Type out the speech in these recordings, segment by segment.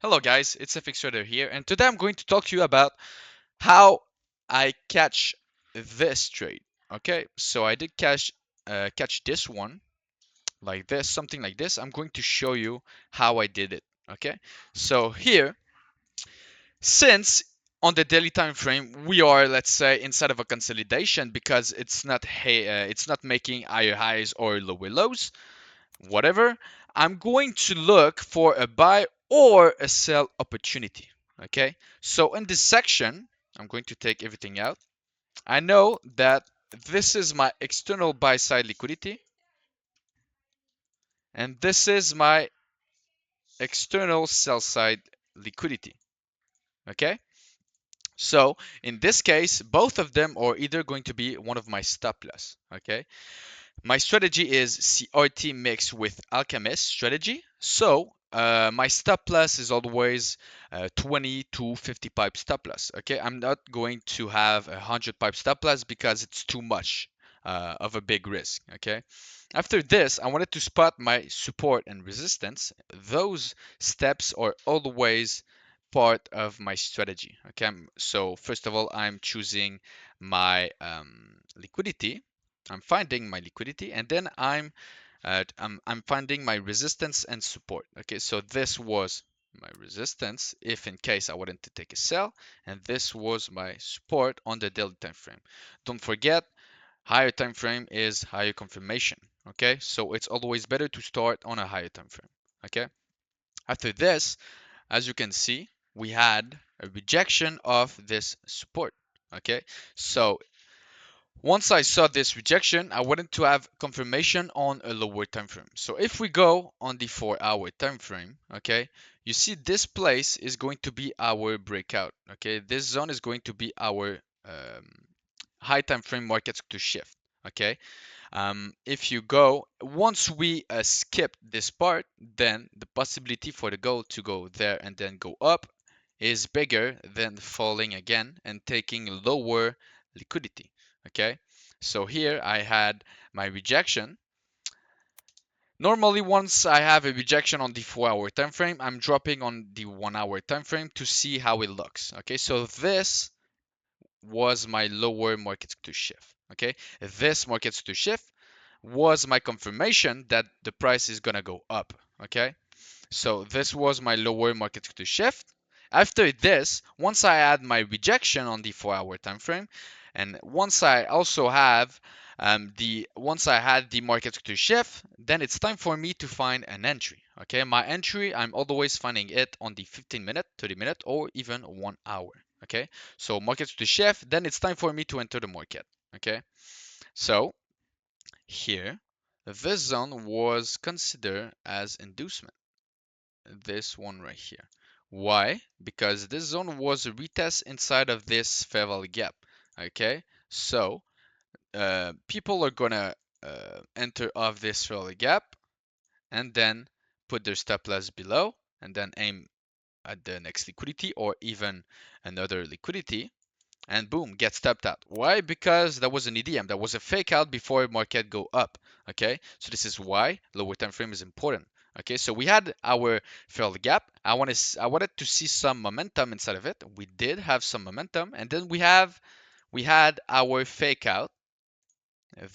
Hello guys, it's FX Trader here, and today I'm going to talk to you about how I catch this trade. Okay, so I did catch this one like this, something like this. I'm going to show you how I did it. Okay, so here, since on the daily time frame we are, let's say, inside of a consolidation because it's not making higher highs or lower lows, whatever, I'm going to look for a buy or a sell opportunity. Okay, so in this section, I'm going to take everything out. I know that this is my external buy side liquidity, and this is my external sell side liquidity. Okay, so in this case, both of them are either going to be one of my stop loss. Okay, my strategy is CRT mixed with Alchemist strategy. So my stop loss is always 20 to 50 pipe stop loss. Okay, I'm not going to have 100 pipe stop loss because it's too much of a big risk. Okay, after this, I wanted to spot my support and resistance. Those steps are always part of my strategy. Okay, so first of all, I'm choosing my liquidity. I'm finding my liquidity, and then I'm finding my resistance and support. Okay, so this was my resistance if in case I wanted to take a sell, and this was my support on the daily time frame. Don't forget, higher time frame is higher confirmation. Okay, so it's always better to start on a higher time frame. Okay, after this, as you can see, we had a rejection of this support. Okay, so once I saw this rejection, I wanted to have confirmation on a lower time frame. So if we go on the 4-hour time frame, okay, you see this place is going to be our breakout. Okay, this zone is going to be our high time frame markets to shift. Okay, if you go once we skip this part, then the possibility for the gold to go there and then go up is bigger than falling again and taking lower liquidity. Okay, so here I had my rejection. Normally, once I have a rejection on the 4-hour time frame, I'm dropping on the 1-hour time frame to see how it looks. Okay, so this was my lower market to shift. Okay, this market to shift was my confirmation that the price is gonna go up. Okay, so this was my lower market to shift. After this, once I add my rejection on the 4-hour time frame, and once I also have the once I had the market to shift, then it's time for me to find an entry. Okay, my entry, I'm always finding it on the 15-minute, 30-minute, or even 1 hour. Okay, so market to shift, then it's time for me to enter the market. Okay, so here, this zone was considered as inducement, this one right here. Why? Because this zone was a retest inside of this fair value gap. Okay, so people are gonna enter off this fair value gap and then put their stop loss below and then aim at the next liquidity or even another liquidity and boom, get stepped out. Why? Because that was an EDM, that was a fake out before market go up. Okay, so this is why lower time frame is important. Okay, so we had our failed gap. I wanted to see some momentum inside of it. We did have some momentum, and then we had our fake out.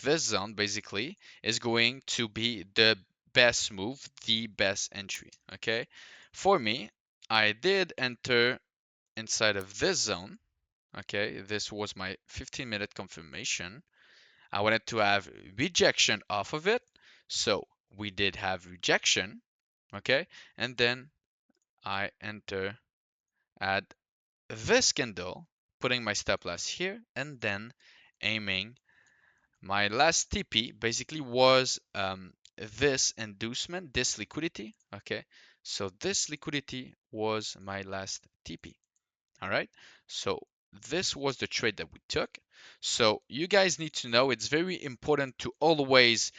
This zone basically is going to be the best move, the best entry. Okay, for me, I did enter inside of this zone. Okay, this was my 15-minute confirmation. I wanted to have rejection off of it. So we did have rejection. Okay, and then I enter at this candle, putting my stop loss here, and then aiming. My last TP basically was this inducement, this liquidity. Okay, so this liquidity was my last TP. All right, so this was the trade that we took. So you guys need to know it's very important to always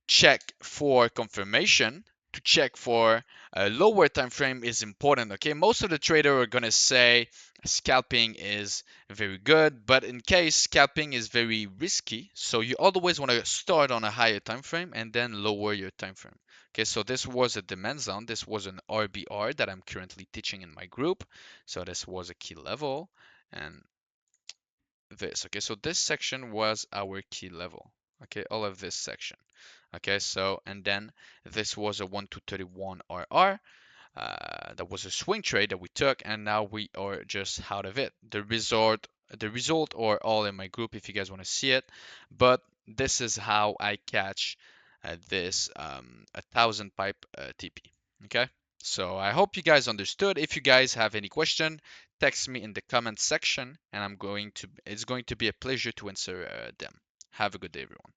check for confirmation to check for a lower time frame is important. Okay, most of the trader are gonna say scalping is very good, but in case scalping is very risky, so you always want to start on a higher time frame and then lower your time frame. Okay, so this was a demand zone. This was an RBR that I'm currently teaching in my group. So this was a key level, and this. Okay, so this section was our key level. Okay, all of this section. Okay, so and then this was a 1 to 31 RR. That was a swing trade that we took, and now we are just out of it. The result are all in my group if you guys want to see it. But this is how I catch this 1,000 pipe TP. Okay, so I hope you guys understood. If you guys have any question, text me in the comment section, and it's going to be a pleasure to answer them. Have a good day, everyone.